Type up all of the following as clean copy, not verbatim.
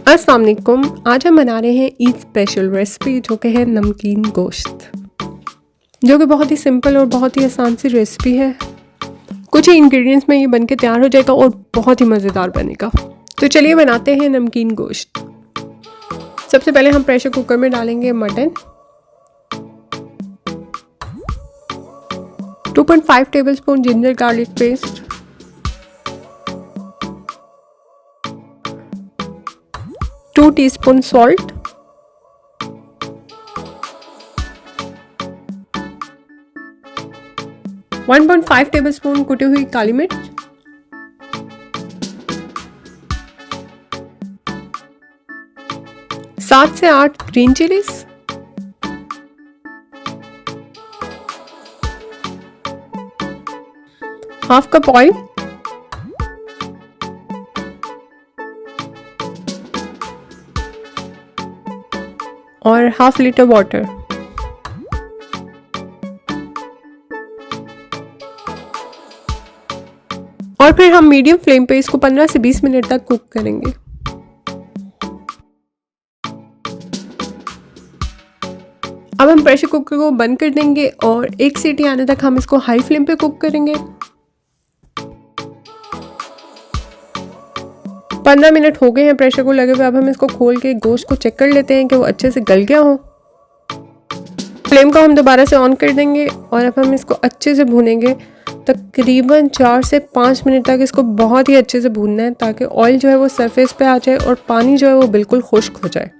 अस्सलाम वालेकुम। आज हम बना रहे हैं ईद स्पेशल रेसिपी जो कि है नमकीन गोश्त, जो कि बहुत ही सिंपल और बहुत ही आसान सी रेसिपी है। कुछ ही इंग्रेडिएंट्स में ये बन के तैयार हो जाएगा और बहुत ही मज़ेदार बनेगा। तो चलिए बनाते हैं नमकीन गोश्त। सबसे पहले हम प्रेशर कुकर में डालेंगे mutton. 2.5 tablespoon ginger garlic paste, 2 teaspoon salt, 1.5 tablespoon कुटी हुई काली मिर्च, 7 से 8 green chillies, half cup oil, और हाफ लीटर वाटर। और फिर हम मीडियम फ्लेम पे इसको 15 से 20 मिनट तक कुक करेंगे। अब हम प्रेशर कुकर को बंद कर देंगे और एक सीटी आने तक हम इसको हाई फ्लेम पे कुक करेंगे। 15 मिनट हो गए हैं प्रेशर को लगे हुए। अब हम इसको खोल के गोश्त को चेक कर लेते हैं कि वो अच्छे से गल गया हो। फ्लेम को हम दोबारा से ऑन कर देंगे और अब हम इसको अच्छे से भूनेंगे। तकरीबन 4 से 5 मिनट तक इसको बहुत ही अच्छे से भूनना है, ताकि ऑयल जो है वो सरफेस पे आ जाए और पानी जो है वो बिल्कुल खुश्क हो जाए।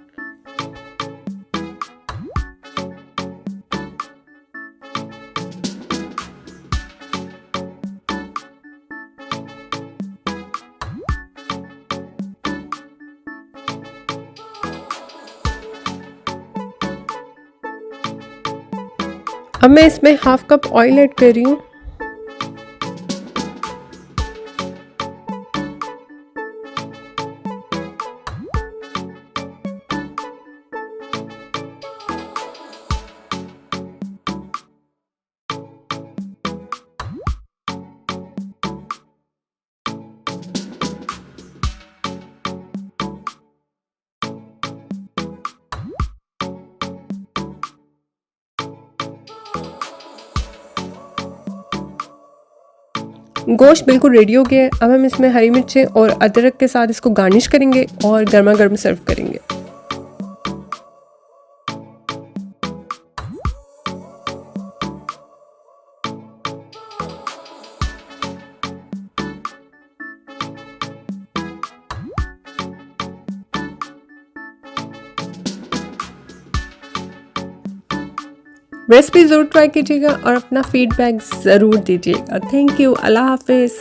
अब मैं इसमें हाफ कप ऑयल ऐड कर रही हूँ। गोश्त बिल्कुल रेडी हो गया है। अब हम इसमें हरी मिर्चें और अदरक के साथ इसको गार्निश करेंगे और गर्मा गर्म सर्व करेंगे। रेसिपी ज़रूर ट्राई कीजिएगा और अपना फीडबैक ज़रूर दीजिएगा। Thank you. अल्लाह हाफिज़।